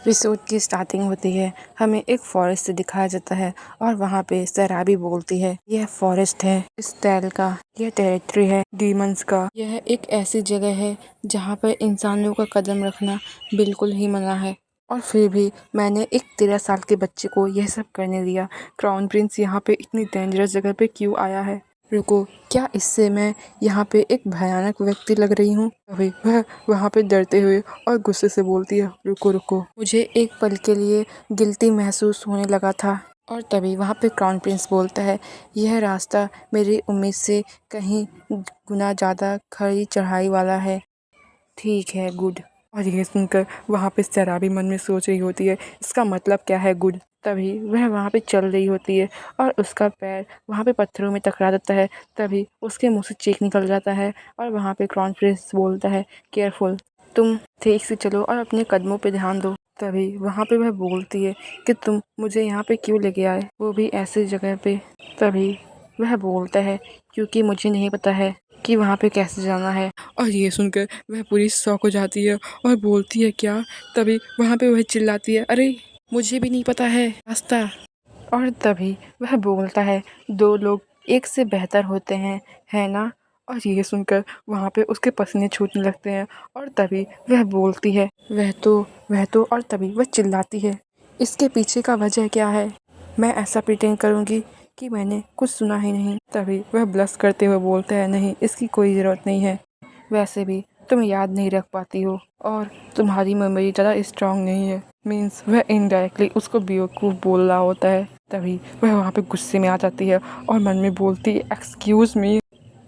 Episode की starting होती है। हमें एक फॉरेस्ट से दिखाया जाता है और वहाँ पे सैराबी बोलती है, यह फॉरेस्ट है इस टैल का, यह टेरिटरी है डीमंस का। यह एक ऐसी जगह है जहाँ पर इंसानों का कदम रखना बिल्कुल ही मना है, और फिर भी मैंने एक 13 साल के बच्चे को यह सब करने दिया। क्राउन प्रिंस यहाँ पे इतनी डेंजरस जगह पे क्यों आया है? रुको, क्या इससे मैं यहाँ पे एक भयानक व्यक्ति लग रही हूँ? अभी वह वहाँ पे डरते हुए और गुस्से से बोलती है, रुको रुको। मुझे एक पल के लिए गिल्टी महसूस होने लगा था, और तभी वहाँ पे क्राउन प्रिंस बोलता है, यह रास्ता मेरी उम्मीद से कहीं गुना ज़्यादा खड़ी चढ़ाई वाला है। ठीक है, गुड। और ये सुनकर वहाँ पे सैराबी मन में सोच रही होती है, इसका मतलब क्या है गुड? तभी वह वहाँ पे चल रही होती है और उसका पैर वहाँ पे पत्थरों में टकरा जाता है। तभी उसके मुंह से चीख निकल जाता है और वहाँ पे क्राउन प्रिंस बोलता है, केयरफुल, तुम ठीक से चलो और अपने कदमों पे ध्यान दो। तभी वहाँ पे वह बोलती है कि तुम मुझे यहाँ पे क्यों लेके आए, वो भी ऐसी जगह पे? तभी वह बोलता है, क्योंकि मुझे नहीं पता है कि वहाँ पे कैसे जाना है। और ये सुनकर वह पूरी शॉक हो जाती है और बोलती है, क्या? तभी वहाँ पे वह चिल्लाती है, अरे मुझे भी नहीं पता है रास्ता। और तभी वह बोलता है, दो लोग एक से बेहतर होते हैं, है ना? और ये सुनकर वहाँ पे उसके पसीने छूटने लगते हैं। और तभी वह बोलती है, वह तो और तभी वह चिल्लाती है, इसके पीछे का वजह क्या है? मैं ऐसा प्रिटेंड करूँगी कि मैंने कुछ सुना ही नहीं। तभी वह ब्लश करते हुए बोलता है, नहीं, इसकी कोई ज़रूरत नहीं है। वैसे भी तुम याद नहीं रख पाती हो और तुम्हारी मेमोरी ज़्यादा स्ट्रांग नहीं है। मीन्स वह इनडायरेक्टली उसको बेवकूफ़ बोल रहा होता है। तभी वह वहाँ पे गुस्से में आ जाती है और मन में बोलती है, एक्सक्यूज़ मी,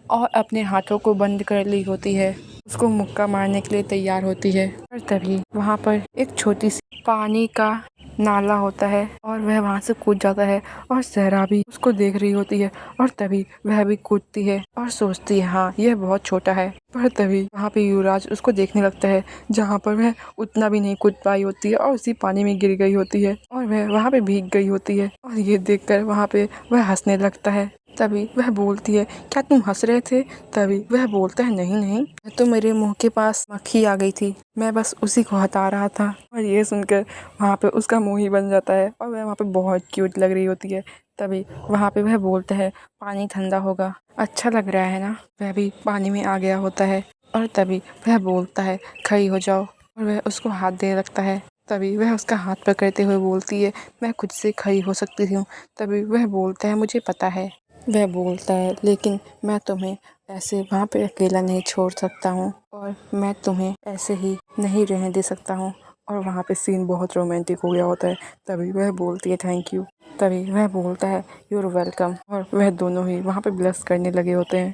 और अपने हाथों को बंद कर ली होती है। उसको मुक्का मारने के लिए तैयार होती है। और तभी वहाँ पर एक छोटी सी पानी का नाला होता है और वह वहाँ से कूद जाता है और सैराबी उसको देख रही होती है। और तभी वह भी कूदती है और सोचती है, हाँ यह बहुत छोटा है। पर तभी वहाँ पे युवराज उसको देखने लगता है, जहाँ पर वह उतना भी नहीं कूद पाई होती है और उसी पानी में गिर गई होती है और वह वहाँ पे भीग गई होती है। और ये देखकर वहाँ पे वह हंसने लगता है। तभी वह बोलती है, क्या तुम हंस रहे थे? तभी वह बोलता है, नहीं नहीं, तो मेरे मुंह के पास मक्खी आ गई थी, मैं बस उसी को हटा रहा था। और ये सुनकर वहाँ पे उसका मुंह ही बन जाता है और वह वहाँ पे बहुत क्यूट लग रही होती है। तभी वहाँ पे वह बोलता है, पानी ठंडा होगा, अच्छा लग रहा है ना? वह भी पानी में आ गया होता है। और तभी वह बोलता है, खड़ी हो जाओ, और वह उसको हाथ देने लगता है। तभी वह उसका हाथ पकड़ते हुए बोलती है, मैं खुद से खड़ी हो सकती हूँ। तभी वह बोलता है, मुझे पता है। वह बोलता है, लेकिन मैं तुम्हें ऐसे वहाँ पे अकेला नहीं छोड़ सकता हूँ और मैं तुम्हें ऐसे ही नहीं रहने दे सकता हूँ। और वहाँ पे सीन बहुत रोमांटिक हो गया होता है। तभी वह बोलती है, थैंक यू। तभी वह बोलता है, यू आर वेलकम। और वह दोनों ही वहाँ पे ब्लश करने लगे होते हैं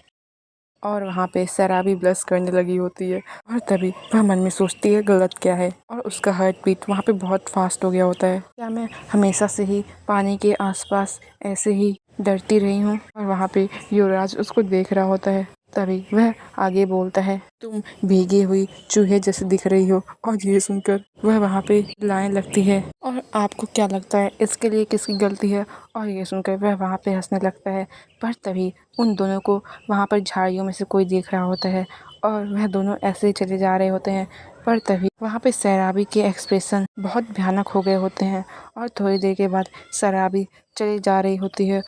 और वहाँ पे सैराबी ब्लश करने लगी होती है। और तभी वह मन में सोचती है, गलत क्या है? और उसका हार्ट बीट वहाँ पे बहुत फास्ट हो गया होता है। क्या मैं हमेशा से ही पानी के आसपास ऐसे ही डरती रही हूँ? और वहाँ पे युवराज उसको देख रहा होता है। तभी वह आगे बोलता है, तुम भीगी हुई चूहे जैसे दिख रही हो। और ये सुनकर वह वहाँ पे लाने लगती है, और आपको क्या लगता है इसके लिए किसकी गलती है? और ये सुनकर वह वहाँ पे हंसने लगता है। पर तभी उन दोनों को वहाँ पर झाड़ियों में से कोई देख रहा होता है और वह दोनों ऐसे ही चले जा रहे होते हैं। पर तभी वहाँ पे सैराबी के एक्सप्रेशन बहुत भयानक हो गए होते हैं और थोड़ी देर के बाद सैराबी चली जा रही होती है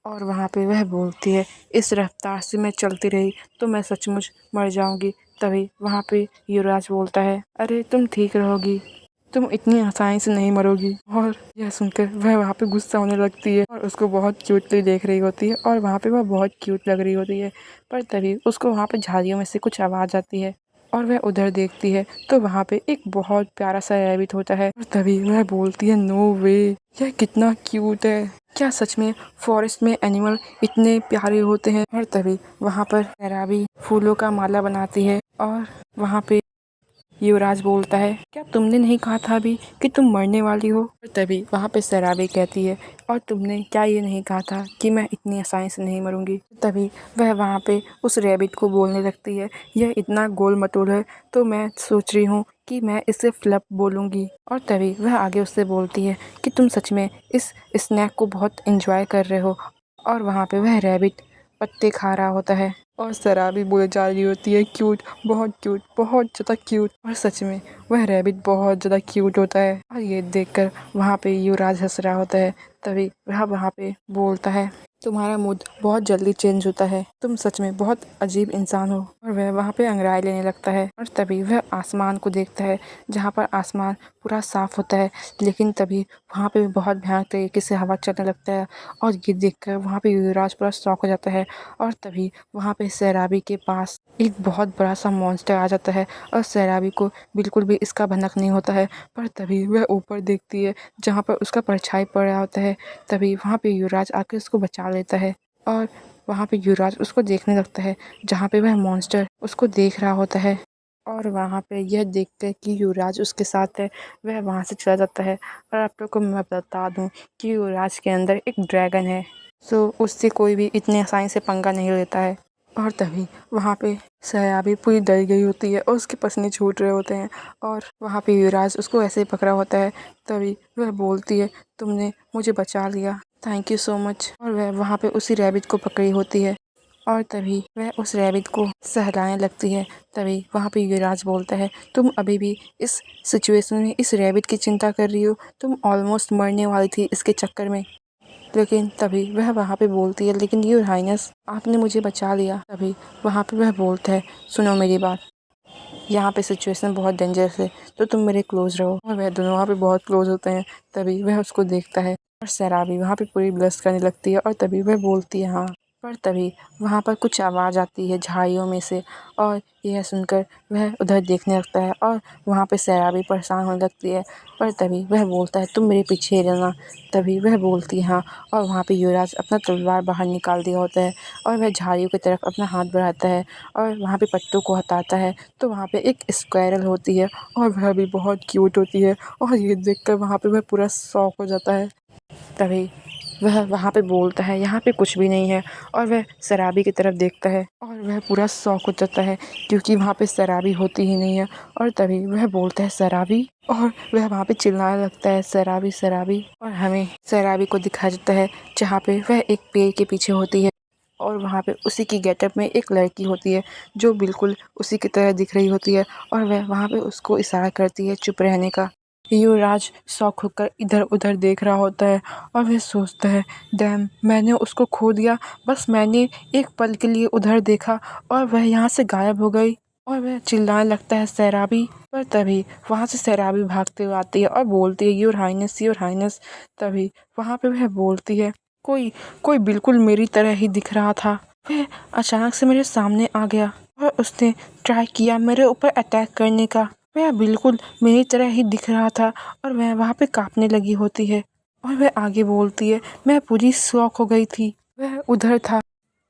और वहाँ पे वह बोलती है, इस रफ्तार से मैं चलती रही तो मैं सचमुच मर जाऊंगी। तभी वहाँ पे युवराज बोलता है, अरे तुम ठीक रहोगी, तुम इतनी आसानी से नहीं मरोगी। और यह सुनकर वह वहाँ पे गुस्सा होने लगती है और उसको बहुत क्यूटली देख रही होती है और वहाँ पे वह बहुत क्यूट लग रही होती है। पर तभी उसको वहाँ पे झाड़ियों में से कुछ आवाज़ आती है और वह उधर देखती है तो वहाँ पे एक बहुत प्यारा सा रैबिट होता है। और तभी वह बोलती है, नो वे, यह कितना क्यूट है, क्या सच में फॉरेस्ट में एनिमल इतने प्यारे होते हैं? और तभी वहाँ पर सैराबी फूलों का माला बनाती है और वहाँ पे युवराज बोलता है, क्या तुमने नहीं कहा था अभी कि तुम मरने वाली हो? और तभी वहाँ पे सैराबी कहती है, और तुमने क्या ये नहीं कहा था कि मैं इतनी आसानी से नहीं मरूंगी? तभी वह वहाँ पे उस रैबिट को बोलने लगती है, यह इतना गोल मटोल है तो मैं सोच रही हूँ कि मैं इसे फ्लप बोलूँगी। और तभी वह आगे उससे बोलती है कि तुम सच में इस स्नैक को बहुत इंजॉय कर रहे हो। और वहाँ पे वह रैबिट पत्ते खा रहा होता है और सैराबी बोले जा रही होती है क्यूट, बहुत ज़्यादा क्यूट। और सच में वह रैबिट बहुत ज़्यादा क्यूट होता है। और ये देखकर वहाँ पे युवराज हंस रहा होता है। तभी वह वहाँ पे बोलता है, तुम्हारा मूड बहुत जल्दी चेंज होता है, तुम सच में बहुत अजीब इंसान हो। और वह वहाँ पे अंगड़ाई लेने लगता है और तभी वह आसमान को देखता है जहाँ पर आसमान पूरा साफ होता है। लेकिन तभी वहाँ पे बहुत भयानक तरीके से हवा चलने लगता है और ये देखकर वहाँ पे युवराज पूरा शॉक हो जाता है। और तभी वहाँ पे सैराबी के पास एक बहुत बड़ा सा मॉन्स्टर आ जाता है और सैराबी को बिल्कुल भी इसका भनक नहीं होता है। पर तभी वह ऊपर देखती है जहाँ पर उसका परछाई पड़ रहा होता है। तभी वहाँ पे युवराज आके उसको बचा लेता है और वहाँ पे युवराज उसको देखने लगता है जहाँ पे वह मॉन्स्टर उसको देख रहा होता है। और वहाँ पे यह देखकर कि युवराज उसके साथ है, वह वहाँ से चला जाता है। और आप लोग को मैं बता दूँ कि युवराज के अंदर एक ड्रैगन है, सो उससे कोई भी इतनी आसानी से पंगा नहीं लेता है। और तभी वहाँ पे सयाबी पूरी डर गई होती है और उसके पसीने छूट रहे होते हैं और वहाँ पे युवराज उसको ऐसे ही पकड़ा होता है। तभी वह बोलती है, तुमने मुझे बचा लिया, थैंक यू सो मच। और वह वहाँ पे उसी रैबिट को पकड़ी होती है और तभी वह उस रैबिट को सहलाने लगती है। तभी वहाँ पे युवराज बोलता है, तुम अभी भी इस सिचुएशन में इस रैबिट की चिंता कर रही हो, तुम ऑलमोस्ट मरने वाली थी इसके चक्कर में। लेकिन तभी वह वहाँ पे बोलती है, लेकिन योर हाइनेस आपने मुझे बचा लिया। तभी वहाँ पे वह बोलता है, सुनो मेरी बात, यहाँ पे सिचुएशन बहुत डेंजरस है तो तुम मेरे क्लोज रहो। और वह दोनों वहाँ पे बहुत क्लोज होते हैं। तभी वह उसको देखता है और सैराबी वहाँ पे पूरी ब्लश करने लगती है और तभी वह बोलती है हाँ। पर तभी वहाँ पर कुछ आवाज़ आती है झाड़ियों में से और यह सुनकर वह उधर देखने लगता है और वहाँ पे सैराबी परेशान होने लगती है। पर तभी वह बोलता है, तुम मेरे पीछे रहना। तभी वह बोलती है हाँ। और वहाँ पे युवराज अपना तलवार बाहर निकाल दिया होता है और वह झाड़ियों की तरफ अपना हाथ बढ़ाता है और वहाँ पे पत्तों को हटाता है तो वहाँ पे एक स्क्वायरल होती है और वह भी बहुत क्यूट होती है। और ये देखकर वहाँ पे वह पूरा शॉक हो जाता है। तभी वह वहाँ पे बोलता है, यहाँ पे कुछ भी नहीं है। और वह शराबी की तरफ देखता है और वह पूरा शॉक हो जाता है क्योंकि वहाँ पे शराबी होती ही नहीं है। और तभी वह बोलता है, शराबी। और वह वहाँ पे चिल्लाने लगता है, शराबी शराबी। और हमें शराबी को दिखाया जाता है जहाँ पे वह एक पेड़ के पीछे होती है और वहाँ पे उसी की गेटअप में एक लड़की होती है जो बिल्कुल उसी की तरह दिख रही होती है और वह वहाँ पे उसको इशारा करती है चुप रहने का। युवराज शॉक होकर इधर उधर देख रहा होता है और वह सोचता है, डैम, मैंने उसको खो दिया। बस मैंने एक पल के लिए उधर देखा और वह यहाँ से गायब हो गई। और वह चिल्लाने लगता है, सैराबी। पर तभी वहाँ से सैराबी भागते हुए आती है और बोलती है, योर हाइनेस योर हाइनेस। तभी वहाँ पे वह बोलती है, कोई कोई बिल्कुल मेरी तरह ही दिख रहा था। वह अचानक से मेरे सामने आ गया और उसने ट्राई किया मेरे ऊपर अटैक करने का। वह बिल्कुल मेरी तरह ही दिख रहा था और वह वहाँ पे कांपने लगी होती है। और वह आगे बोलती है, मैं पूरी शॉक हो गई थी, वह उधर था।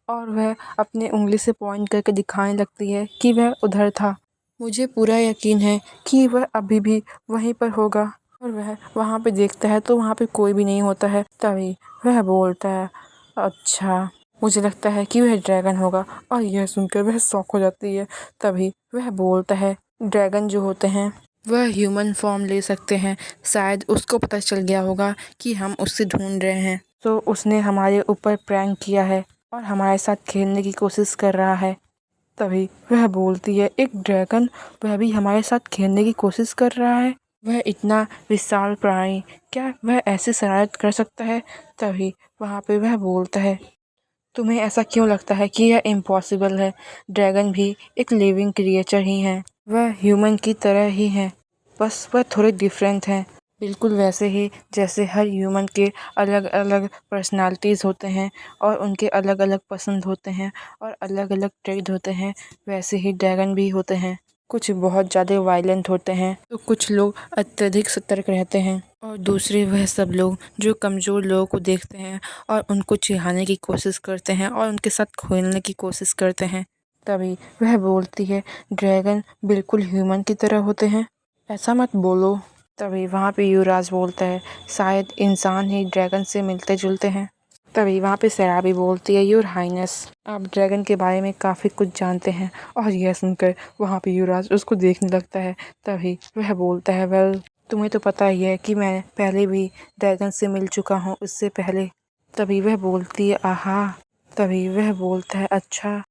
और वह अपने उंगली से पॉइंट करके दिखाने लगती है कि वह उधर था। मुझे पूरा यकीन है कि वह अभी भी वहीं पर होगा। और वह वहाँ पे देखता है तो वहाँ पे कोई भी नहीं होता है। तभी वह बोलता है, अच्छा, मुझे लगता है कि वह ड्रैगन होगा। और यह सुनकर वह शॉक हो जाती है। तभी वह बोलता है, ड्रैगन जो होते हैं वह ह्यूमन फॉर्म ले सकते हैं, शायद उसको पता चल गया होगा कि हम उससे ढूंढ रहे हैं, तो उसने हमारे ऊपर प्रैंक किया है और हमारे साथ खेलने की कोशिश कर रहा है। तभी वह बोलती है, एक ड्रैगन, वह भी हमारे साथ खेलने की कोशिश कर रहा है? वह इतना विशाल प्राणी, क्या वह ऐसी शरारत कर सकता है? तभी वहाँ पे वह बोलता है, तुम्हें ऐसा क्यों लगता है कि यह इम्पॉसिबल है? ड्रैगन भी एक लिविंग क्रिएचर ही है, वह ह्यूमन की तरह ही है, बस वह थोड़े डिफरेंट हैं। बिल्कुल वैसे ही जैसे हर ह्यूमन के अलग अलग पर्सनालिटीज़ होते हैं और उनके अलग अलग पसंद होते हैं और अलग अलग ट्रेड होते हैं, वैसे ही ड्रैगन भी होते हैं। कुछ बहुत ज़्यादा वायलेंट होते हैं तो कुछ लोग अत्यधिक सतर्क रहते हैं और दूसरे वह सब लोग जो कमज़ोर लोगों को देखते हैं और उनको चिढ़ाने की कोशिश करते हैं और उनके साथ खेलने की कोशिश करते हैं। तभी वह बोलती है, ड्रैगन बिल्कुल ह्यूमन की तरह होते हैं, ऐसा मत बोलो। तभी वहाँ पे युवराज बोलता है, शायद इंसान ही ड्रैगन से मिलते जुलते हैं। तभी वहाँ पे सैराबी बोलती है, योर हाइनेस, आप ड्रैगन के बारे में काफ़ी कुछ जानते हैं। और यह सुनकर वहाँ पे युवराज उसको देखने लगता है। तभी वह बोलता है, वेल, तुम्हें तो पता ही है कि मैं पहले भी ड्रैगन से मिल चुका हूँ, उससे पहले। तभी वह बोलती है, आहा। तभी वह बोलता है अच्छा।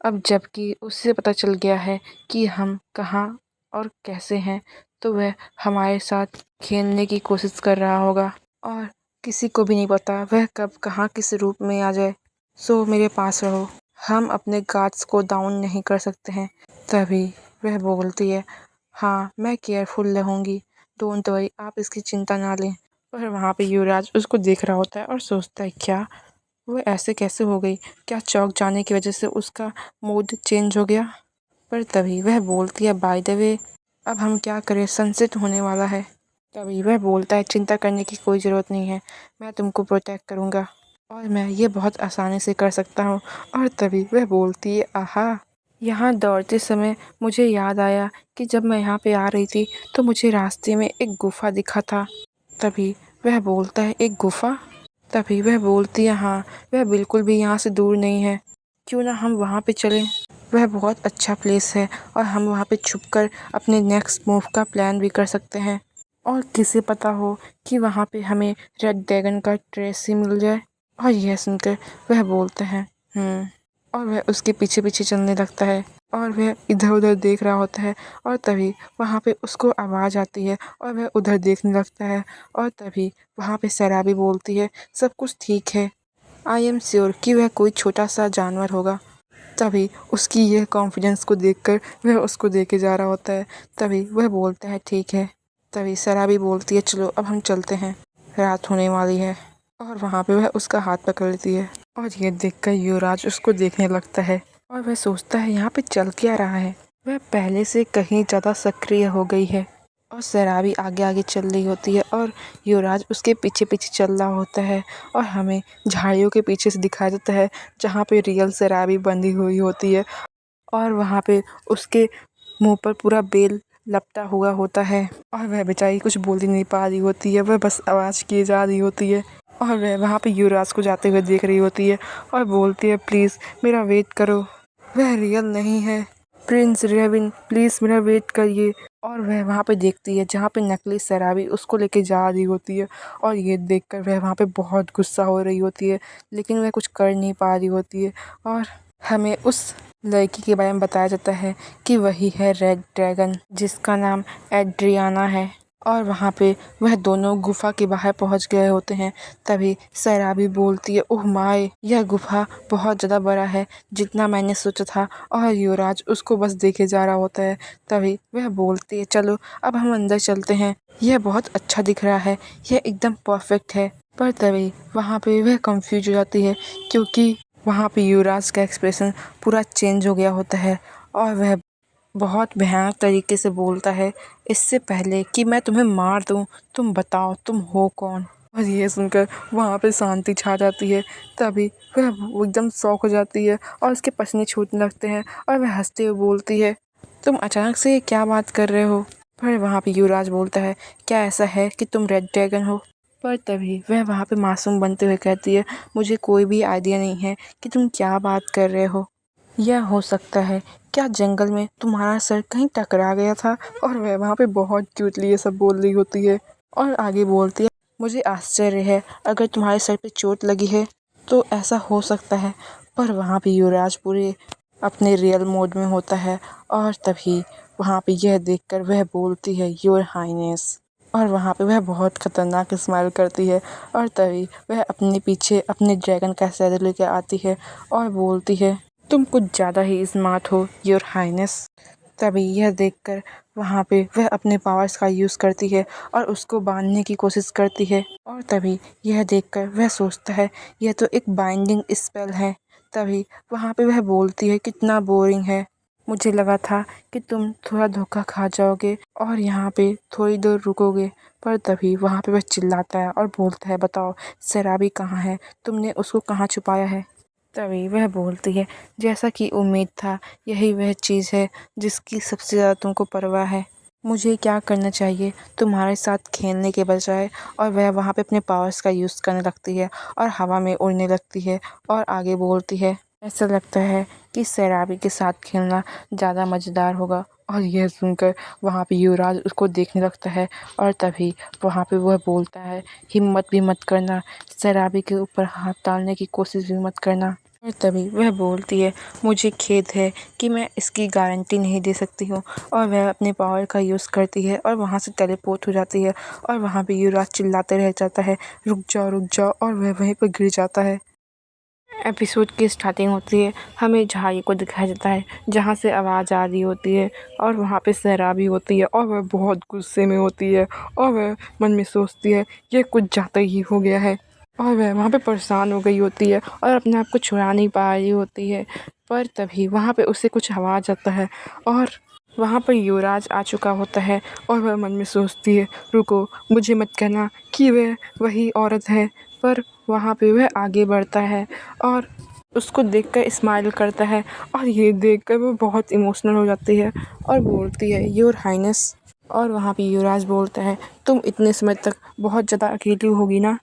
अब जबकि उससे पता चल गया है कि हम कहाँ और कैसे हैं, तो वह हमारे साथ खेलने की कोशिश कर रहा होगा और किसी को भी नहीं पता वह कब कहाँ किस रूप में आ जाए। सो मेरे पास रहो, हम अपने गार्ड्स को डाउन नहीं कर सकते हैं। तभी वह बोलती है हाँ मैं केयरफुल रहूँगी, डोंट वरी, आप इसकी चिंता ना लें। पर वहाँ पे युवराज उसको देख रहा होता है और सोचता है क्या वो ऐसे कैसे हो गई, क्या चौंक जाने की वजह से उसका मूड चेंज हो गया। पर तभी वह बोलती है बाय द वे अब हम क्या करें, सनसेट होने वाला है। तभी वह बोलता है चिंता करने की कोई ज़रूरत नहीं है, मैं तुमको प्रोटेक्ट करूँगा और मैं ये बहुत आसानी से कर सकता हूँ। और तभी वह बोलती है आहा, यहाँ दौड़ते समय मुझे याद आया कि जब मैं यहाँ पे आ रही थी तो मुझे रास्ते में एक गुफ़ा दिखा था। तभी वह बोलता है एक गुफ़ा। तभी वह बोलती है हाँ वह बिल्कुल भी यहाँ से दूर नहीं है, क्यों ना हम वहाँ पे चलें, वह बहुत अच्छा प्लेस है और हम वहाँ पे छुपकर अपने नेक्स्ट मूव का प्लान भी कर सकते हैं। और किसे पता हो कि वहाँ पे हमें रेड ड्रैगन का ट्रेस ही मिल जाए। और यह सुनकर वह बोलते हैं और वह उसके पीछे पीछे चलने लगता है और वह इधर उधर देख रहा होता है। और तभी वहाँ पे उसको आवाज़ आती है और वह उधर देखने लगता है। और तभी वहाँ पे सैराबी बोलती है सब कुछ ठीक है, आई एम श्योर कि वह कोई छोटा सा जानवर होगा। तभी उसकी यह कॉन्फिडेंस को देखकर वह उसको देके जा रहा होता है। तभी वह बोलता है ठीक है। तभी सैराबी बोलती है चलो अब हम चलते हैं, रात होने वाली है। और वहाँ पे वह उसका हाथ पकड़ लेती है और ये देखकर युवराज उसको देखने लगता है और वह सोचता है यहाँ पे चल क्या रहा है। वह पहले से कहीं ज़्यादा सक्रिय हो गई है और सैराबी आगे आगे चल रही होती है और युवराज उसके पीछे पीछे चल रहा होता है। और हमें झाड़ियों के पीछे से दिखाया जाता है जहाँ पे रियल सैराबी बंधी हुई होती है और वहाँ पे उसके मुंह पर पूरा बेल लपटा हुआ होता है और वह बेचारी कुछ बोल ही नहीं पा रही होती है, वह बस आवाज़ किए जा रही होती है। और वह वहाँ पे युवराज को जाते हुए देख रही होती है और बोलती है प्लीज़ मेरा वेट करो, वह रियल नहीं है, प्रिंस रेविन प्लीज़ मेरा वेट करिए। और वह वहाँ पे देखती है जहाँ पे नकली सैराबी उसको लेके जा रही होती है और ये देखकर वह वहाँ पे बहुत गुस्सा हो रही होती है, लेकिन वह कुछ कर नहीं पा रही होती है। और हमें उस लड़की के बारे में बताया जाता है कि वही है रेड ड्रैगन जिसका नाम एड्रियाना है। और वहाँ पे वह दोनों गुफा के बाहर पहुँच गए होते हैं। तभी सैराबी बोलती है ओह माय, यह गुफा बहुत ज़्यादा बड़ा है जितना मैंने सोचा था। और युवराज उसको बस देखे जा रहा होता है। तभी वह बोलती है चलो अब हम अंदर चलते हैं, यह बहुत अच्छा दिख रहा है, यह एकदम परफेक्ट है। पर तभी वहाँ पे वह कंफ्यूज हो जाती है क्योंकि वहाँ पे युवराज का एक्सप्रेशन पूरा चेंज हो गया होता है और वह बहुत भयानक तरीके से बोलता है इससे पहले कि मैं तुम्हें मार दूं तुम बताओ तुम हो कौन। और ये सुनकर वहाँ पे शांति छा जाती है। तभी वह वो एकदम शॉक हो जाती है और उसके पसीने छूटने लगते हैं और वह हंसते हुए बोलती है तुम अचानक से क्या बात कर रहे हो। पर वहाँ पे युवराज बोलता है क्या ऐसा है कि तुम रेड ड्रैगन हो। पर तभी वह वहाँ पे मासूम बनते हुए कहती है मुझे कोई भी आइडिया नहीं है कि तुम क्या बात कर रहे हो। यह हो सकता है क्या जंगल में तुम्हारा सर कहीं टकरा गया था। और वह वहाँ पे बहुत क्यूटली ये सब बोल रही होती है और आगे बोलती है मुझे आश्चर्य है अगर तुम्हारे सर पे चोट लगी है तो ऐसा हो सकता है। पर वहाँ पे युवराज पूरे अपने रियल मोड में होता है और तभी वहाँ पे यह देखकर वह बोलती है योर हाइनेस। और वहाँ पे वह बहुत खतरनाक स्माइल करती है और तभी वह अपने पीछे अपने ड्रैगन का सैदल लेकर आती है और बोलती है तुम कुछ ज़्यादा ही स्मार्ट हो योर हाइनेस। तभी यह देखकर वहाँ पे वह अपने पावर्स का यूज़ करती है और उसको बांधने की कोशिश करती है। और तभी यह देखकर वह सोचता है यह तो एक बाइंडिंग स्पेल है। तभी वहाँ पे वह बोलती है कितना बोरिंग है, मुझे लगा था कि तुम थोड़ा धोखा खा जाओगे और यहाँ पे थोड़ी देर रुकोगे। पर तभी वहाँ पे वह चिल्लाता है और बोलता है बताओ शराबी कहाँ है, तुमने उसको कहाँ छुपाया है। तभी वह बोलती है जैसा कि उम्मीद था यही वह चीज़ है जिसकी सबसे ज़्यादा तुमको परवाह है, मुझे क्या करना चाहिए तुम्हारे साथ खेलने के बजाय। और वह वहाँ पे अपने पावर्स का यूज़ करने लगती है और हवा में उड़ने लगती है और आगे बोलती है ऐसा लगता है कि सैराबी के साथ खेलना ज़्यादा मज़ेदार होगा, और यह सुनकर वहाँ पे युवराज उसको देखने लगता है और तभी वहाँ पे वह बोलता है, हिम्मत भी मत करना, शराबी के ऊपर हाथ डालने की कोशिश भी मत करना। और तभी वह बोलती है, मुझे खेद है कि मैं इसकी गारंटी नहीं दे सकती हूँ। और वह अपने पावर का यूज़ करती है और वहाँ से टेलीपोर्ट हो जाती है और वहाँ पे युवराज चिल्लाते रह जाता है, रुक जाओ रुक जाओ, और वह वहीं पर गिर जाता है। एपिसोड की स्टार्टिंग होती है, हमें झाड़ी को दिखाया जाता है जहाँ से आवाज़ आ रही होती है और वहाँ पे शराबी होती है और वह बहुत गुस्से में होती है और वह मन में सोचती है ये कुछ ज़्यादा ही हो गया है। और वह वहाँ पे परेशान हो गई होती है और अपने आप को छुड़ा नहीं पा रही होती है। पर तभी वहाँ पे उसे कुछ आवाज़ आता है और वहाँ पर युवराज आ चुका होता है और वह मन में सोचती है, रुको, मुझे मत कहना कि वह वही औरत है। पर वहाँ पे वह आगे बढ़ता है और उसको देखकर स्माइल करता है और ये देखकर वो बहुत इमोशनल हो जाती है और बोलती है, योर हाइनेस। और वहाँ पे युवराज बोलता है, तुम इतने समय तक बहुत ज़्यादा अकेली होगी ना।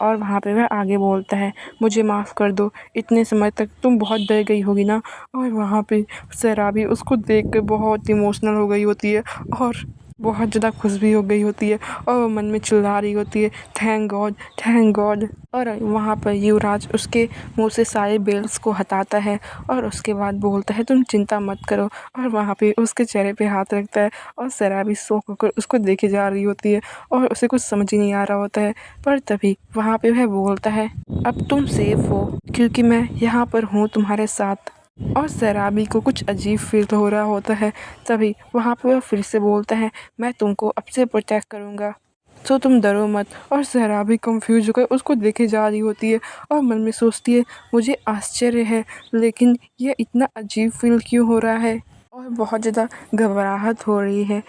और वहाँ पे वह आगे बोलता है, मुझे माफ़ कर दो, इतने समय तक तुम बहुत डर गई होगी ना। और वहाँ पे शराबी उसको देख कर बहुत इमोशनल हो गई होती है और बहुत ज़्यादा खुश भी हो गई होती है और वो मन में चिल्ला रही होती है, थैंक गॉड थैंक गॉड। और वहाँ पर युवराज उसके मुंह से सारे बेल्स को हटाता है और उसके बाद बोलता है, तुम चिंता मत करो। और वहाँ पे उसके चेहरे पे हाथ रखता है और शराबी शॉक होकर उसको देखे जा रही होती है और उसे कुछ समझ ही नहीं आ रहा होता है। पर तभी वहाँ पे वह बोलता है, अब तुम सेफ हो क्योंकि मैं यहाँ पर हूँ तुम्हारे साथ। और शराबी को कुछ अजीब फील हो रहा होता है। तभी वहाँ पे वह फिर से बोलता है, मैं तुमको अब से प्रोटेक्ट करूँगा, तो तुम डरो मत। और शराबी कंफ्यूज होकर उसको देखे जा रही होती है और मन में सोचती है, मुझे आश्चर्य है लेकिन यह इतना अजीब फील क्यों हो रहा है और बहुत ज़्यादा घबराहट हो रही है।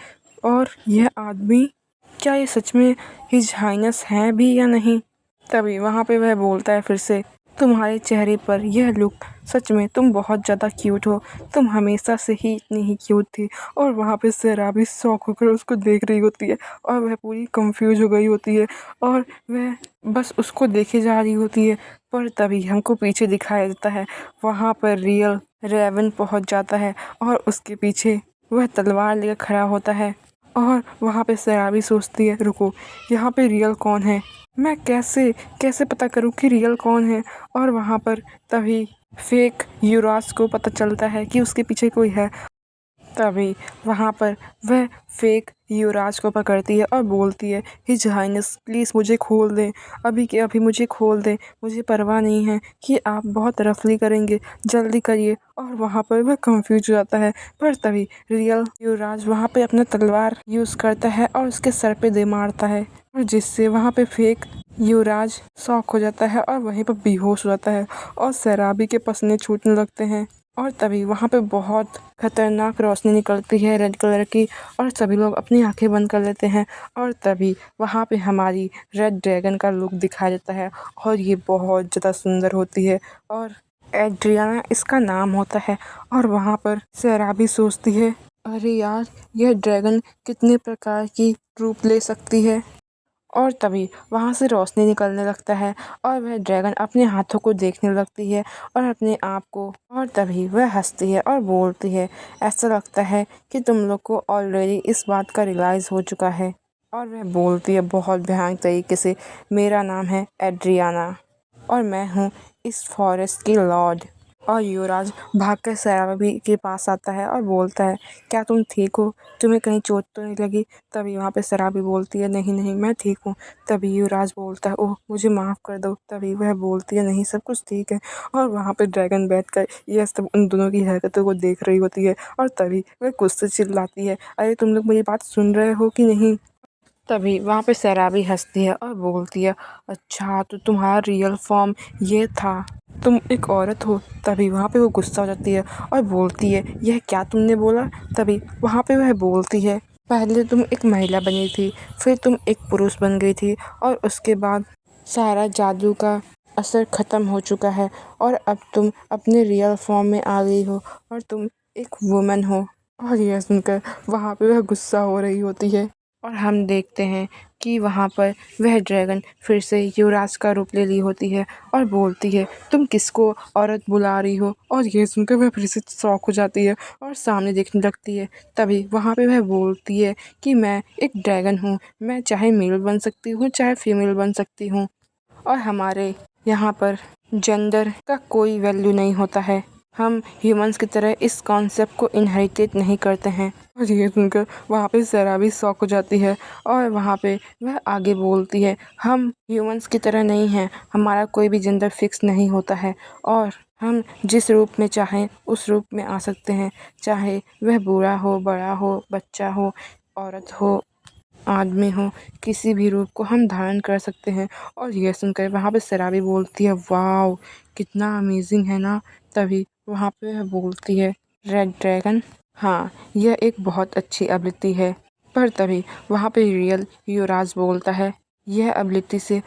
और यह आदमी, क्या ये सच में हिज हाइनेस है भी या नहीं। तभी वहाँ पे वह बोलता है फिर से, तुम्हारे चेहरे पर यह लुक, सच में तुम बहुत ज़्यादा क्यूट हो, तुम हमेशा से ही इतनी ही क्यूट थी। और वहाँ पे शराबी शॉक होकर उसको देख रही होती है और वह पूरी कंफ्यूज हो गई होती है और वह बस उसको देखे जा रही होती है। पर तभी हमको पीछे दिखाया जाता है, वहाँ पर रियल रेवन पहुँच जाता है और उसके पीछे वह तलवार लेकर खड़ा होता है। और वहाँ पे शराबी सोचती है, रुको, यहाँ पे रियल कौन है, मैं कैसे कैसे पता करूँ कि रियल कौन है। और वहाँ पर तभी फेक युवराज को पता चलता है कि उसके पीछे कोई है। तभी वहाँ पर वह फेक युवराज को पकड़ती है और बोलती है, हिज हाइनेस प्लीज़ मुझे खोल दें, अभी के अभी मुझे खोल दें, मुझे परवाह नहीं है कि आप बहुत रफली करेंगे, जल्दी करिए। और वहाँ पर वह कंफ्यूज हो जाता है। पर तभी रियल युवराज वहाँ पे अपना तलवार यूज़ करता है और उसके सर पे दे मारता है और जिससे वहाँ पे फेक युवराज शॉक हो जाता है और वहीं पर बेहोश हो जाता है और शराबी के पसीने छूटने लगते हैं। और तभी वहाँ पे बहुत खतरनाक रोशनी निकलती है रेड कलर की और सभी लोग अपनी आंखें बंद कर लेते हैं। और तभी वहाँ पे हमारी रेड ड्रैगन का लुक दिखाया जाता है और ये बहुत ज़्यादा सुंदर होती है और एड्रियाना इसका नाम होता है। और वहाँ पर शराबी सोचती है, अरे यार, यह ड्रैगन कितने प्रकार की रूप ले सकती है। और तभी वहाँ से रोशनी निकलने लगता है और वह ड्रैगन अपने हाथों को देखने लगती है और अपने आप को। और तभी वह हंसती है और बोलती है, ऐसा लगता है कि तुम लोग को ऑलरेडी इस बात का रियलाइज़ हो चुका है। और वह बोलती है बहुत भयानक तरीके से, मेरा नाम है एड्रियाना और मैं हूँ इस फॉरेस्ट की लॉर्ड। और युवराज भागकर शराबी के पास आता है और बोलता है, क्या तुम ठीक हो, तुम्हें कहीं चोट तो नहीं लगी। तभी वहाँ पे शराबी बोलती है, नहीं नहीं मैं ठीक हूँ। तभी युवराज बोलता है, ओह मुझे माफ़ कर दो। तभी वह बोलती है, नहीं सब कुछ ठीक है। और वहाँ पे ड्रैगन बैठकर यह सब उन दोनों की हरकतों को देख रही होती है और तभी वह गुस्से से चिल्लाती है, अरे तुम लोग मेरी बात सुन रहे हो कि नहीं। तभी वहाँ पे शराबी हंसती है और बोलती है, अच्छा तो तुम्हारा रियल फॉर्म ये था, तुम एक औरत हो। तभी वहाँ पे वो गुस्सा हो जाती है और बोलती है, यह क्या तुमने बोला। तभी वहाँ पे वह बोलती है, पहले तुम एक महिला बनी थी, फिर तुम एक पुरुष बन गई थी और उसके बाद सारा जादू का असर ख़त्म हो चुका है और अब तुम अपने रियल फॉर्म में आ गई हो और तुम एक वुमन हो। और यह सुनकर वहाँ पे वह गुस्सा हो रही होती है और हम देखते हैं कि वहाँ पर वह ड्रैगन फिर से युवराज का रूप ले ली होती है और बोलती है, तुम किसको औरत बुला रही हो। और ये सुनकर वह फिर से शॉक हो जाती है और सामने देखने लगती है। तभी वहाँ पे वह बोलती है कि मैं एक ड्रैगन हूँ, मैं चाहे मेल बन सकती हूँ चाहे फीमेल बन सकती हूँ और हमारे यहाँ पर जेंडर का कोई वैल्यू नहीं होता है। हम ह्यूमंस की तरह इस कॉन्सेप्ट को इनहेरिटेट नहीं करते हैं। और ये सुनकर वहाँ पे ज़रा भी शॉक हो जाती है और वहाँ पे वह आगे बोलती है, हम ह्यूमंस की तरह नहीं हैं, हमारा कोई भी जेंडर फिक्स नहीं होता है और हम जिस रूप में चाहें उस रूप में आ सकते हैं, चाहे वह बूढ़ा हो, बड़ा हो, बच्चा हो, औरत हो, आदमी हो, किसी भी रूप को हम धारण कर सकते हैं। और यह सुनकर वहाँ पे शराबी बोलती है, वाओ कितना अमेजिंग है ना। तभी वहाँ पे वह बोलती है, रेड ड्रैगन, हाँ यह एक बहुत अच्छी एबिलिटी है। पर तभी वहाँ पे रियल युवराज बोलता है, यह एबिलिटी से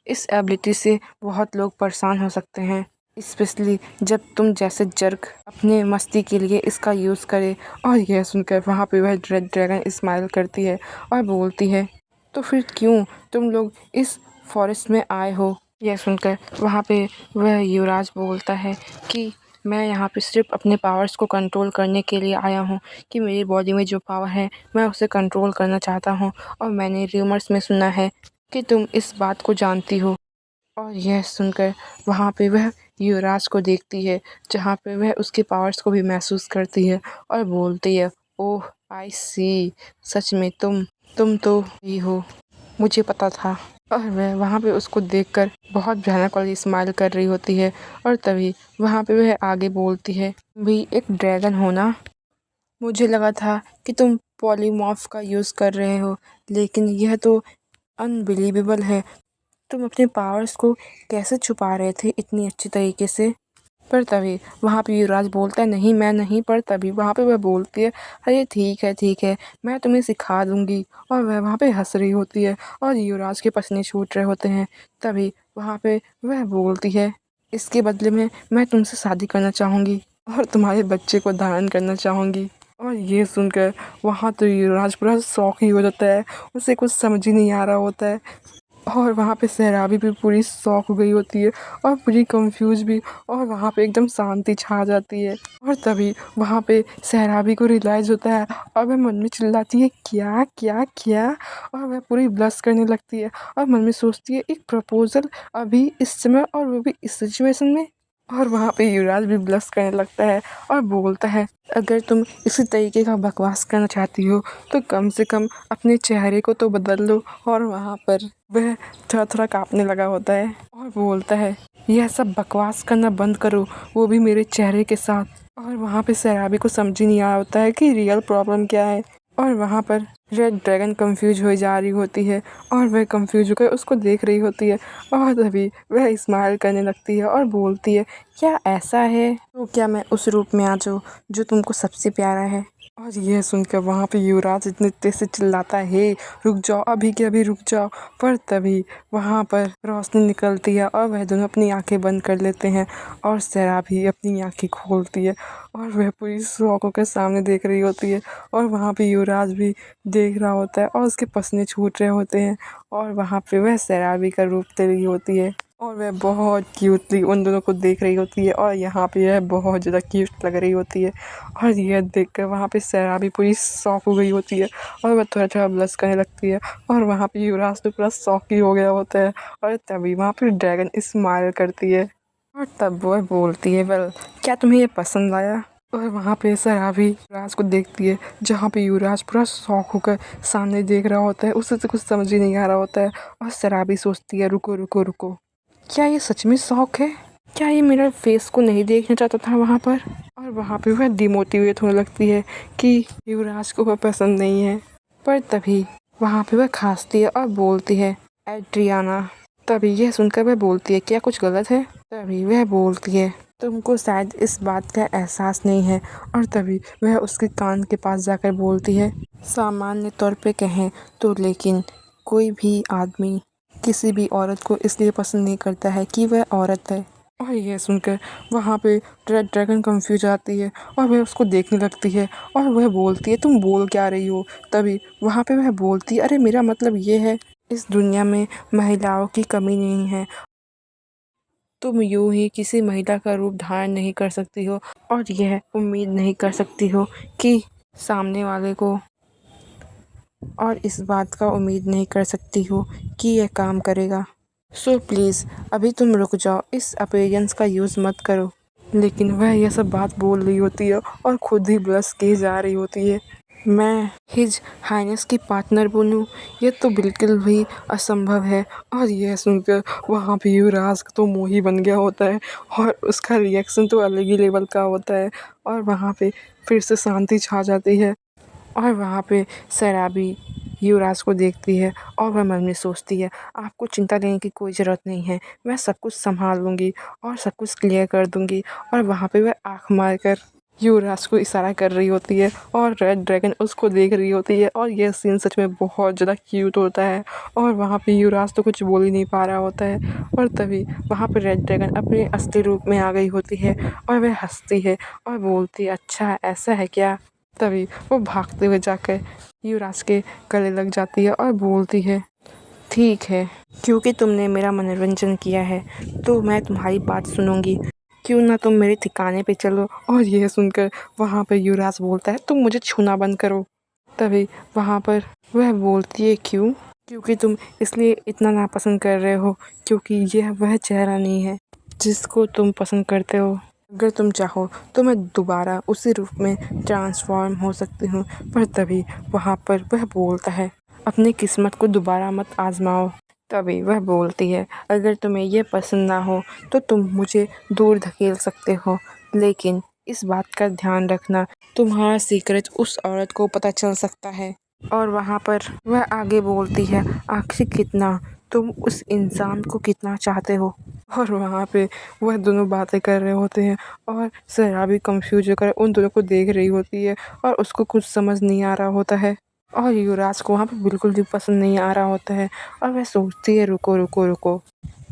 इस एबिलिटी से बहुत लोग परेशान हो सकते हैं, स्पेशली जब तुम जैसे जर्क अपने मस्ती के लिए इसका यूज़ करे। और यह सुनकर वहाँ पे वह रेड ड्रैगन स्माइल करती है और बोलती है, तो फिर क्यों तुम लोग इस फॉरेस्ट में आए हो। यह सुनकर वहाँ पे वह युवराज बोलता है कि मैं यहाँ पे सिर्फ अपने पावर्स को कंट्रोल करने के लिए आया हूँ, कि मेरी बॉडी में जो पावर है मैं उसे कंट्रोल करना चाहता हूँ और मैंने रूमर्स में सुना है कि तुम इस बात को जानती हो। और यह सुनकर वहाँ पे वह युवराज को देखती है, जहाँ पे वह उसके पावर्स को भी महसूस करती है और बोलती है, ओह आई सी, सच में तुम तो ही हो, मुझे पता था। और वह वहाँ पे उसको देखकर बहुत भयानक वाली स्माइल कर रही होती है। और तभी वहाँ पे वह आगे बोलती है, भी एक ड्रैगन हो ना, मुझे लगा था कि तुम पॉलीमॉर्फ का यूज़ कर रहे हो, लेकिन यह तो अनबिलीवेबल है, तुम अपने पावर्स को कैसे छुपा रहे थे इतनी अच्छी तरीके से। पर तभी वहाँ पे युवराज बोलता है, नहीं मैं नहीं। पर तभी वहाँ पे वह बोलती है, अरे ठीक है मैं तुम्हें सिखा दूंगी। और वह वहाँ पे हंस रही होती है और युवराज के पसीने छूट रहे होते हैं। तभी वहाँ पे वह बोलती है, इसके बदले में मैं तुमसे शादी करना चाहूँगी और तुम्हारे बच्चे को धारण करना चाहूँगी। और ये सुनकर वहाँ तो युवराज पूरा शौक ही हो जाता है, उसे कुछ समझ ही नहीं आ रहा होता है। और वहाँ पे सहराबी भी पूरी शॉक हो गई होती है और पूरी कंफ्यूज भी। और वहाँ पे एकदम शांति छा जाती है। और तभी वहाँ पे सहराबी को रियलाइज़ होता है और वह मन में चिल्लाती है, क्या क्या क्या। और वह पूरी ब्लश करने लगती है और मन में सोचती है, एक प्रपोजल अभी इस समय और वो भी इस सिचुएशन में। और वहाँ पे युवराज भी ब्लश करने लगता है और बोलता है, अगर तुम इसी तरीके का बकवास करना चाहती हो तो कम से कम अपने चेहरे को तो बदल लो। और वहाँ पर वह थोड़ा थोड़ा कांपने लगा होता है और बोलता है, यह सब बकवास करना बंद करो, वो भी मेरे चेहरे के साथ। और वहाँ पे सैराबी को समझ ही नहीं आ होता है कि रियल प्रॉब्लम क्या है। और वहाँ पर रेड ड्रैगन कंफ्यूज हो जा रही होती है और वह कंफ्यूज होकर उसको देख रही होती है। और तभी वह स्माइल करने लगती है और बोलती है, क्या ऐसा है तो क्या मैं उस रूप में आ जाऊँ जो तुमको सबसे प्यारा है। और यह सुनकर वहाँ पे युवराज इतने तेज से चिल्लाता है, हे रुक जाओ, अभी के अभी रुक जाओ। पर तभी वहाँ पर रोशनी निकलती है और वह दोनों अपनी आंखें बंद कर लेते हैं और सैराबी अपनी आंखें खोलती है और वह पूरी शौक होकर सामने देख रही होती है। और वहाँ पे युवराज भी देख रहा होता है और उसके पसीने छूट रहे होते हैं। और वहाँ पे वह सैराबी का रूप ले रही होती है और वह बहुत क्यूटली उन दोनों को देख रही होती है। और यहाँ पे यह बहुत ज़्यादा क्यूट लग रही होती है। और यह देखकर वहाँ पे सैराबी पूरी शॉक हो गई होती है और वह थोड़ा थोड़ा ब्लश करने लगती है। और वहाँ पे युवराज तो पूरा शॉक ही हो गया होता है। और तभी वहाँ पे ड्रैगन स्माइल करती है और तब वह बोलती है, वेल क्या तुम्हें ये पसंद आया। और वहाँ पे सैराबी युवराज को देखती है, जहाँ पे युवराज पूरा शॉक होकर सामने देख रहा होता है, उसे तो कुछ समझ ही नहीं आ रहा होता है। और सैराबी सोचती है, रुको रुको रुको, क्या ये सच में शौक है, क्या ये मेरा फेस को नहीं देखना चाहता था वहाँ पर। और वहाँ पे वह डिमोटिवेट होने लगती है कि युवराज को वह पसंद नहीं है। पर तभी वहाँ पे वह खांसती है और बोलती है, एड्रियाना। तभी यह सुनकर वह बोलती है, क्या कुछ गलत है। तभी वह बोलती है, तुमको शायद इस बात का एहसास नहीं है। और तभी वह उसके कान के पास जाकर बोलती है, सामान्य तौर पे कहें तो, लेकिन कोई भी आदमी किसी भी औरत को इसलिए पसंद नहीं करता है कि वह औरत है, और यह सुनकर वहाँ पे रेड ड्रैगन कंफ्यूज आती है और वह उसको देखने लगती है और वह बोलती है तुम बोल क्या रही हो। तभी वहाँ पे वह बोलती है अरे मेरा मतलब ये है इस दुनिया में महिलाओं की कमी नहीं है। तुम यूं ही किसी महिला का रूप धारण नहीं कर सकती हो और यह उम्मीद नहीं कर सकती हो कि सामने वाले को और इस बात का उम्मीद नहीं कर सकती हो कि यह काम करेगा। सो प्लीज़ अभी तुम रुक जाओ, इस अपीयरेंस का यूज़ मत करो। लेकिन वह यह सब बात बोल रही होती है और खुद ही ब्लश किए जा रही होती है। मैं हिज हाइनेस की पार्टनर बनूं, ये तो बिल्कुल भी असंभव है। और यह सुनकर वहाँ पे युवराज तो मोही बन गया होता है और उसका रिएक्शन तो अलग ही लेवल का होता है और वहाँ पे फिर से शांति छा जाती है। और वहाँ पे शराबी युवराज को देखती है और वह मन में सोचती है आपको चिंता लेने की कोई ज़रूरत नहीं है, मैं सब कुछ संभाल लूँगी और सब कुछ क्लियर कर दूँगी। और वहाँ पे वह आँख मारकर युवराज को इशारा कर रही होती है और रेड ड्रैगन उसको देख रही होती है और यह सीन सच में बहुत ज़्यादा क्यूट होता है। और वहाँ पे युवराज तो कुछ बोल ही नहीं पा रहा होता है और तभी वहाँ पे रेड ड्रैगन अपने असली रूप में आ गई होती है और वह हंसती है और बोलती है अच्छा ऐसा है क्या। तभी वो भागते हुए जाकर युवराज के गले लग जाती है और बोलती है ठीक है, क्योंकि तुमने मेरा मनोरंजन किया है तो मैं तुम्हारी बात सुनूंगी, क्यों ना तुम मेरे ठिकाने पे चलो। और यह सुनकर वहाँ पर युवराज बोलता है तुम मुझे छूना बंद करो। तभी वहाँ पर वह बोलती है क्यों, क्योंकि तुम इसलिए इतना नापसंद कर रहे हो क्योंकि यह वह चेहरा नहीं है जिसको तुम पसंद करते हो। अगर तुम चाहो तो मैं दोबारा उसी रूप में ट्रांसफॉर्म हो सकती हूँ। पर तभी वहाँ पर वह बोलता है अपनी किस्मत को दोबारा मत आजमाओ। तभी वह बोलती है अगर तुम्हें यह पसंद ना हो तो तुम मुझे दूर धकेल सकते हो, लेकिन इस बात का ध्यान रखना तुम्हारा सीक्रेट उस औरत को पता चल सकता है। और वहाँ पर वह आगे बोलती है आखिर कितना तुम उस इंसान को कितना चाहते हो। और वहाँ पे वह दोनों बातें कर रहे होते हैं और शराबी कंफ्यूज होकर उन दोनों को देख रही होती है और उसको कुछ समझ नहीं आ रहा होता है और युवराज को वहाँ पे बिल्कुल भी पसंद नहीं आ रहा होता है और वह सोचती है रुको रुको रुको,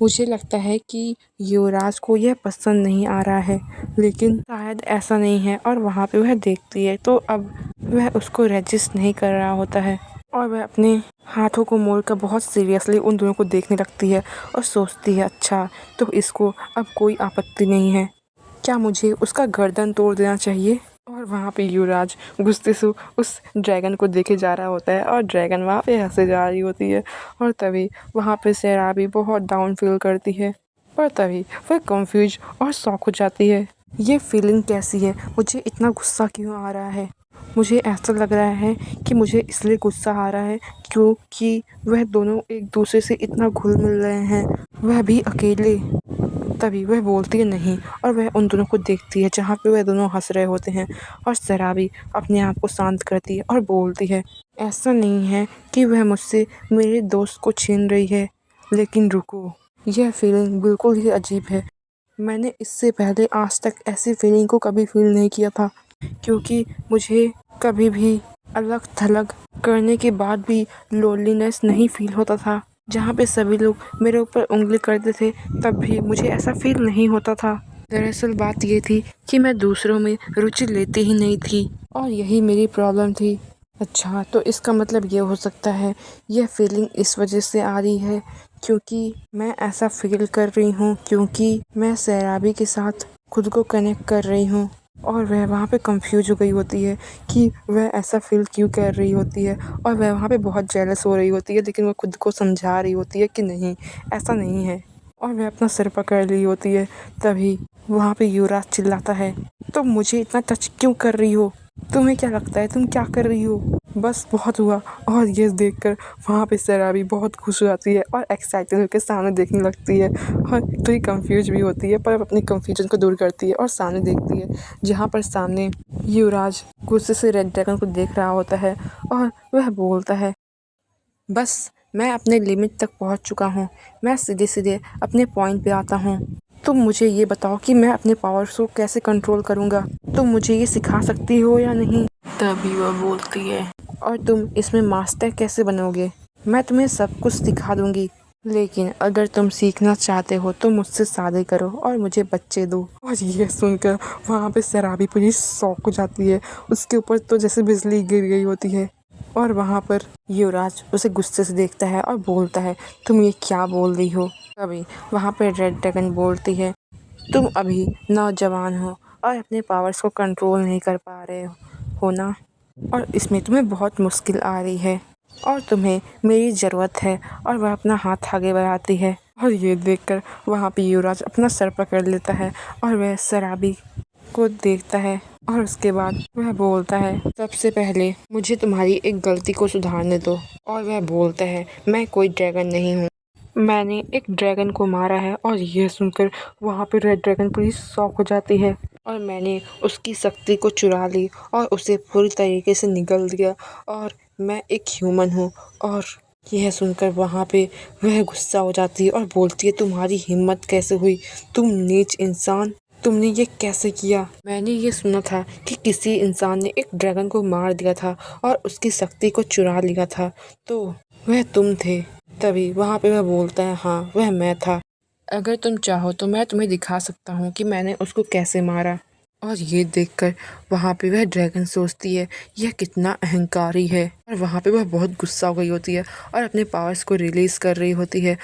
मुझे लगता है कि युवराज को यह पसंद नहीं आ रहा है, लेकिन शायद ऐसा नहीं है। और वहाँ पे वह देखती है तो अब वह उसको रजिस्ट नहीं कर रहा होता है और वह अपने हाथों को मोड़कर बहुत सीरियसली उन दोनों को देखने लगती है और सोचती है अच्छा तो इसको अब कोई आपत्ति नहीं है, क्या मुझे उसका गर्दन तोड़ देना चाहिए। और वहाँ पे युवराज गुस्से से उस ड्रैगन को देखे जा रहा होता है और ड्रैगन वहाँ पे हंसे जा रही होती है। और तभी वहाँ पे शराबी बहुत डाउन फील करती है पर तभी वह कंफ्यूज और शॉक हो जाती है ये फीलिंग कैसी है, मुझे इतना गुस्सा क्यों आ रहा है। मुझे ऐसा लग रहा है कि मुझे इसलिए गुस्सा आ रहा है क्योंकि वह दोनों एक दूसरे से इतना घुल मिल रहे हैं, वह भी अकेले। तभी वह बोलती है नहीं और वह उन दोनों को देखती है जहाँ पे वह दोनों हंस रहे होते हैं और शराबी अपने आप को शांत करती है और बोलती है ऐसा नहीं है कि वह मुझसे मेरे दोस्त को छीन रही है, लेकिन रुको यह फीलिंग बिल्कुल ही अजीब है। मैंने इससे पहले आज तक ऐसी फीलिंग को कभी फील नहीं किया था क्योंकि मुझे कभी भी अलग थलग करने के बाद भी लोनलीनेस नहीं फील होता था। जहाँ पे सभी लोग मेरे ऊपर उंगली करते थे तब भी मुझे ऐसा फील नहीं होता था। दरअसल बात ये थी कि मैं दूसरों में रुचि लेती ही नहीं थी और यही मेरी प्रॉब्लम थी। अच्छा तो इसका मतलब ये हो सकता है यह फीलिंग इस वजह से आ रही है क्योंकि मैं ऐसा फील कर रही हूँ क्योंकि मैं शराबी के साथ खुद को कनेक्ट कर रही हूँ। और वह वहाँ पे कंफ्यूज हो गई होती है कि वह ऐसा फील क्यों कर रही होती है और वह वहाँ पे बहुत जेलस हो रही होती है, लेकिन वह खुद को समझा रही होती है कि नहीं ऐसा नहीं है और वह अपना सिर पकड़ ली होती है। तभी वहाँ पे युवराज चिल्लाता है तो मुझे इतना टच क्यों कर रही हो, तुम्हें क्या लगता है तुम क्या कर रही हो। बस बहुत हुआ। और ये देखकर वहाँ पे शराबी बहुत खुश हो जाती है और एक्साइटेड होकर सामने देखने लगती है और थोड़ी कंफ्यूज भी होती है पर अपनी कंफ्यूजन को दूर करती है और सामने देखती है जहाँ पर सामने युवराज गुस्से से रेड ड्रैगन को देख रहा होता है और वह बोलता है बस मैं अपने लिमिट तक पहुँच चुका हूँ, मैं सीधे सीधे अपने पॉइंट पे आता हूँ। तुम मुझे ये बताओ कि मैं अपने पावर्स को कैसे कंट्रोल करूँगा, तुम मुझे ये सिखा सकती हो या नहीं। तभी वह बोलती है और तुम इसमें मास्टर कैसे बनोगे, मैं तुम्हें सब कुछ सिखा दूँगी, लेकिन अगर तुम सीखना चाहते हो तो मुझसे शादी करो और मुझे बच्चे दो। और ये सुनकर वहाँ पे शराबी पुलिस शॉक हो जाती है। उसके ऊपर तो जैसे बिजली गिर गई होती है। और वहाँ पर युवराज उसे गुस्से से देखता है और बोलता है, तुम ये क्या बोल रही हो। तभी वहाँ पे रेड ड्रैगन बोलती है, तुम अभी नौजवान हो और अपने पावर्स को कंट्रोल नहीं कर पा रहे हो ना, और इसमें तुम्हें बहुत मुश्किल आ रही है और तुम्हें मेरी ज़रूरत है। और वह अपना हाथ आगे बढ़ाती है और ये देखकर वहाँ पे युवराज अपना सर पकड़ लेता है और वह शराबी को देखता है और उसके बाद वह बोलता है, सबसे पहले मुझे तुम्हारी एक गलती को सुधारने दो। और वह बोलता है, मैं कोई ड्रैगन नहीं हूँ, मैंने एक ड्रैगन को मारा है। और यह सुनकर वहाँ पे रेड ड्रैगन पुलिस शॉक हो जाती है और मैंने उसकी शक्ति को चुरा ली और उसे पूरी तरीके से निगल दिया और मैं एक ह्यूमन हूँ। और यह सुनकर वहाँ पे वह गुस्सा हो जाती है और बोलती है, तुम्हारी हिम्मत कैसे हुई, तुम नीच इंसान, तुमने ये कैसे किया। मैंने ये सुना था कि किसी इंसान ने एक ड्रैगन को मार दिया था और उसकी शक्ति को चुरा लिया था, तो वह तुम थे। तभी वहाँ पे वह बोलता है, हाँ वह मैं था, अगर तुम चाहो तो मैं तुम्हें दिखा सकता हूँ कि मैंने उसको कैसे मारा। और ये देखकर वहाँ पे वह ड्रैगन सोचती है, यह कितना अहंकारी है। और वहाँ पे वह बहुत गुस्सा हो गई होती है और अपने पावर्स को रिलीज़ कर रही होती है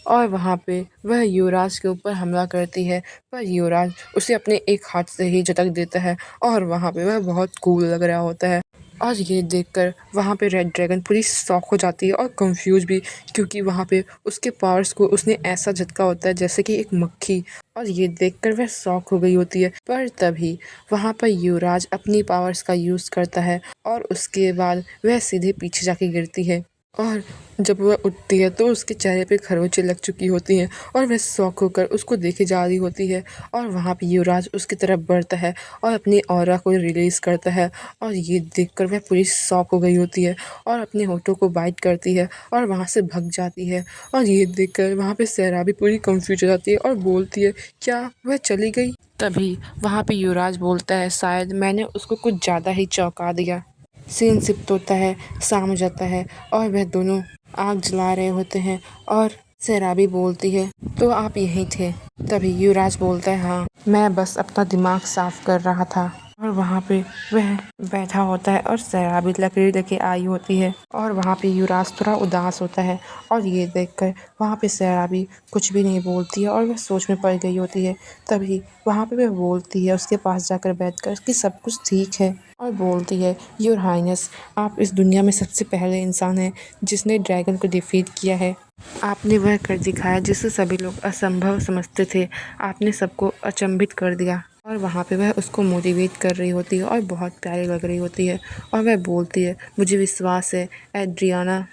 और वहाँ पे वह युवराज के ऊपर हमला करती है, पर युवराज उसे अपने एक हाथ से ही झटक देता है और वहाँ पे वह बहुत कूल लग रहा होता है। और ये देखकर वहाँ पे रेड ड्रैगन पूरी शॉक हो जाती है और कंफ्यूज भी, क्योंकि वहाँ पे उसके पावर्स को उसने ऐसा झटका होता है जैसे कि एक मक्खी। और ये देखकर वह शॉक हो गई होती है, पर तभी वहाँ पर युवराज अपनी पावर्स का यूज़ करता है और उसके बाद वह सीधे पीछे जाके गिरती है। और जब वह उठती है तो उसके चेहरे पे खरोंचें लग चुकी होती हैं और वह शॉक होकर उसको देखे जा रही होती है। और वहाँ पे युवराज उसकी तरफ बढ़ता है और अपनी ऑरा को रिलीज़ करता है और ये देखकर वह पूरी शॉक हो गई होती है और अपने होठों को बाइट करती है और वहाँ से भग जाती है। और ये देखकर वहाँ पे सहरा भी पूरी कंफ्यूज हो जाती है और बोलती है, क्या वह चली गई। तभी वहाँ पे युवराज बोलता है, शायद मैंने उसको कुछ ज़्यादा ही चौंका दिया। सीन शिफ्ट होता है, शाम हो जाता है और वह दोनों आग जला रहे होते हैं और सैराबी बोलती है, तो आप यहीं थे। तभी युवराज बोलता है, हाँ मैं बस अपना दिमाग साफ कर रहा था। और वहाँ पे वह बैठा होता है और सैराबी लकड़ी लेके आई होती है और वहाँ पे युवराज थोड़ा उदास होता है और ये देखकर वहाँ पे सैराबी कुछ भी नहीं बोलती है और वह सोच में पड़ गई होती है। तभी वहाँ पे वह बोलती है उसके पास जाकर बैठकर कि सब कुछ ठीक है और बोलती है, योर हाइनेस, आप इस दुनिया में सबसे पहले इंसान हैं जिसने ड्रैगन को डिफीट किया है। आपने वह कर दिखाया जिसे सभी लोग असंभव समझते थे, आपने सबको अचंभित कर दिया। और वहाँ पे वह उसको मोटिवेट कर रही होती है और बहुत प्यारी लग रही होती है और वह बोलती है, मुझे विश्वास है एड्रियाना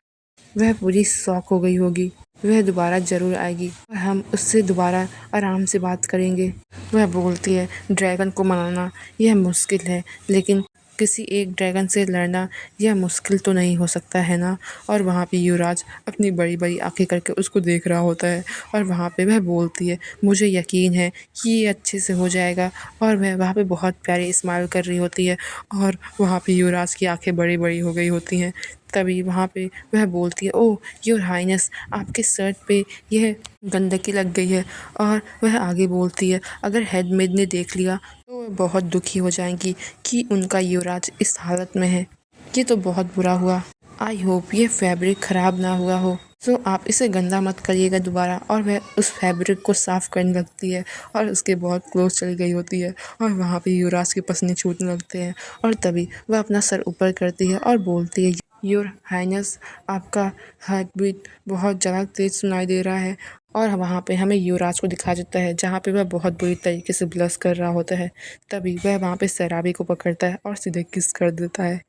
वह पूरी शॉक हो गई होगी, वह दोबारा ज़रूर आएगी और हम उससे दोबारा आराम से बात करेंगे। वह बोलती है, ड्रैगन को मनाना यह मुश्किल है, लेकिन किसी एक ड्रैगन से लड़ना यह मुश्किल तो नहीं हो सकता है ना। और वहाँ पे युवराज अपनी बड़ी बड़ी आंखें करके उसको देख रहा होता है और वहाँ पे वह बोलती है, मुझे यकीन है कि ये अच्छे से हो जाएगा। और वह वहाँ पे बहुत प्यारी स्माइल कर रही होती है और वहाँ पे युवराज की आंखें बड़ी बड़ी हो गई होती हैं। तभी वहाँ पे वह बोलती है, ओह योर हाइनेस, आपके शर्ट पे यह गंदगी लग गई है। और वह आगे बोलती है, अगर हेडमेड ने देख लिया तो वह बहुत दुखी हो जाएंगी कि उनका युवराज इस हालत में है, ये तो बहुत बुरा हुआ। आई होप ये फैब्रिक ख़राब ना हुआ हो, सो आप इसे गंदा मत करिएगा दोबारा। और वह उस फैब्रिक को साफ़ करने लगती है और उसके बहुत क्लोज चली गई होती है और वहाँ पे युवराज के पसीने छूटने लगते हैं। और तभी वह अपना सर ऊपर करती है और बोलती है, योर हाइनेस, आपका हार्ट बीट बहुत ज़्यादा तेज़ सुनाई दे रहा है। और वहाँ पे हमें युवराज को दिखाया जाता है जहाँ पे वह बहुत बुरी तरीके से ब्लश कर रहा होता है। तभी वह वहाँ पे सैराबी को पकड़ता है और सीधे किस कर देता है।